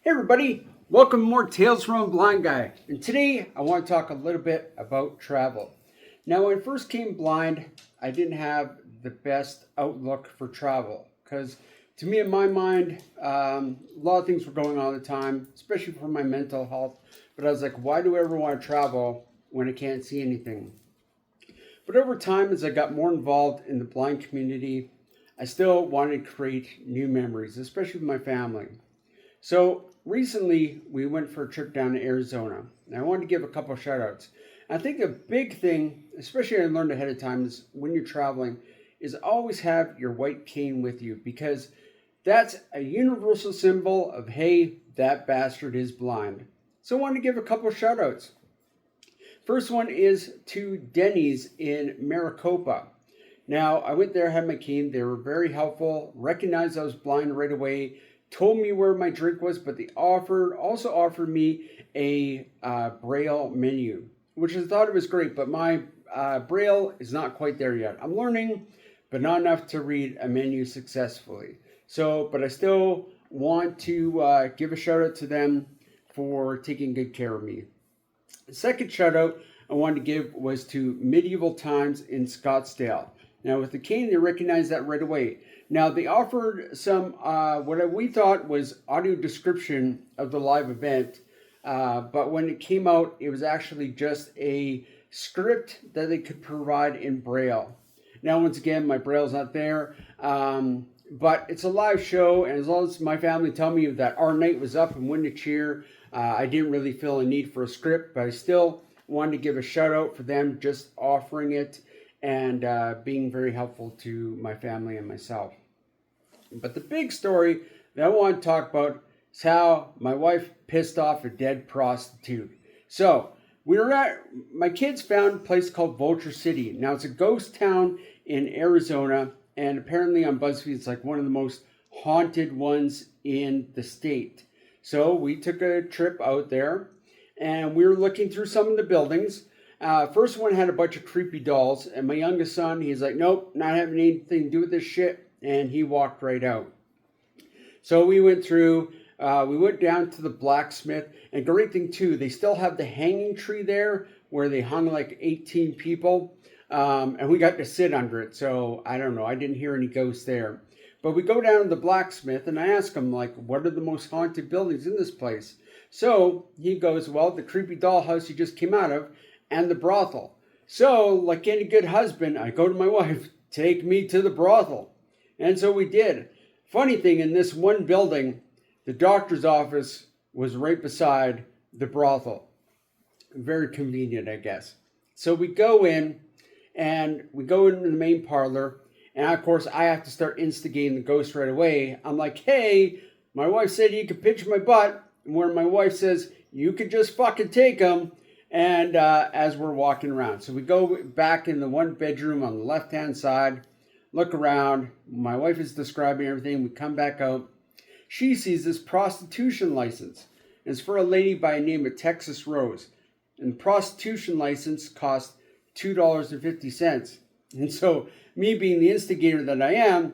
Hey everybody, welcome to more Tales from a Blind Guy. And today I want to talk a little bit about travel. Now when I first came blind, I didn't have the best outlook for travel because to me in my mind, a lot of things were going on at the time, especially for my mental health. But I was like, why do I ever want to travel when I can't see anything? But over time, as I got more involved in the blind community, I still wanted to create new memories, especially with my family. So recently we went for a trip down to Arizona. And I wanted to give a couple of shout outs. I think a big thing, especially I learned ahead of time, is when you're traveling, is always have your white cane with you because that's a universal symbol of, hey, that bastard is blind. So I wanted to give a couple of shout outs. First one is to Denny's in Maricopa. Now, I went there, had my cane. They were very helpful, recognized I was blind right away, told me where my drink was, but they also offered me a Braille menu, which I thought it was great, but my Braille is not quite there yet. I'm learning, but not enough to read a menu successfully. So, but I still want to give a shout out to them for taking good care of me. The second shout out I wanted to give was to Medieval Times in Scottsdale. Now, with the cane, they recognized that right away. Now, they offered some, what we thought was audio description of the live event, but when it came out, it was actually just a script that they could provide in Braille. Now, once again, my Braille's not there, but it's a live show, and as long as my family tell me that our night was up and when to cheer, I didn't really feel a need for a script, but I still wanted to give a shout out for them just offering it and being very helpful to my family and myself. But the big story that I want to talk about is how my wife pissed off a dead prostitute. So my kids found a place called Vulture City. Now it's a ghost town in Arizona, and apparently on BuzzFeed it's like one of the most haunted ones in the state. So we took a trip out there and we were looking through some of the buildings. First one had a bunch of creepy dolls, and my youngest son, he's like, nope, not having anything to do with this shit, and he walked right out. So we went through, we went down to the blacksmith, and great thing too, they still have the hanging tree there where they hung like 18 people, and we got to sit under it, so I don't know, I didn't hear any ghosts there. But we go down to the blacksmith, and I ask him, like, what are the most haunted buildings in this place? So he goes, well, the creepy dollhouse you just came out of, and the brothel. So, like any good husband, I go to my wife, take me to the brothel. And so we did. Funny thing, in this one building, the doctor's office was right beside the brothel. Very convenient, I guess. So we go in, and we go into the main parlor, and of course, I have to start instigating the ghost right away. I'm like, hey, my wife said you could pinch my butt, where my wife says, you could just fucking take them. And as we're walking around. So we go back in the one bedroom on the left-hand side, look around. My wife is describing everything. We come back out. She sees this prostitution license. It's for a lady by the name of Texas Rose. And the prostitution license cost $2.50. And so me being the instigator that I am,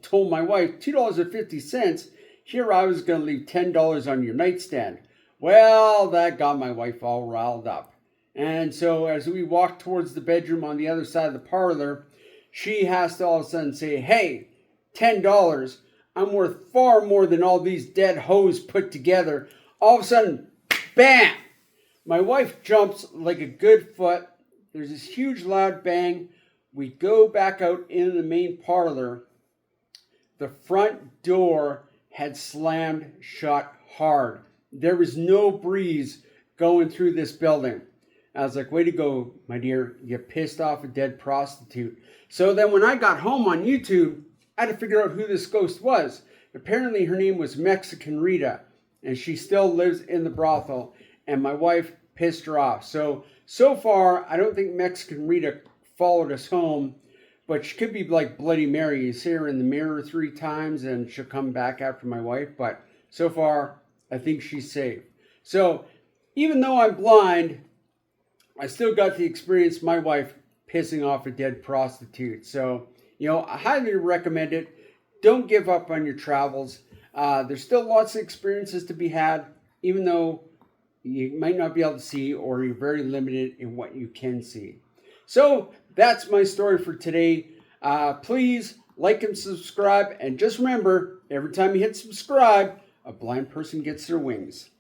told my wife, $2.50, here I was going to leave $10 on your nightstand. Well, that got my wife all riled up. And so as we walk towards the bedroom on the other side of the parlor, she has to all of a sudden say, hey, $10, I'm worth far more than all these dead hoes put together. All of a sudden, bam! My wife jumps like a good foot. There's this huge loud bang. We go back out into the main parlor. The front door had slammed shut hard. There was no breeze going through this building. I was like, way to go, my dear. You pissed off a dead prostitute. So then when I got home on YouTube, I had to figure out who this ghost was. Apparently her name was Mexican Rita, and she still lives in the brothel, and my wife pissed her off. So far, I don't think Mexican Rita followed us home, but she could be like Bloody Mary. You see her in the mirror 3 times, and she'll come back after my wife, but so far, I think she's safe. So, even though I'm blind, I still got to experience my wife pissing off a dead prostitute. So, I highly recommend it. Don't give up on your travels. There's still lots of experiences to be had, even though you might not be able to see or you're very limited in what you can see. So that's my story for today. Please like and subscribe. And just remember, every time you hit subscribe, a blind person gets their wings.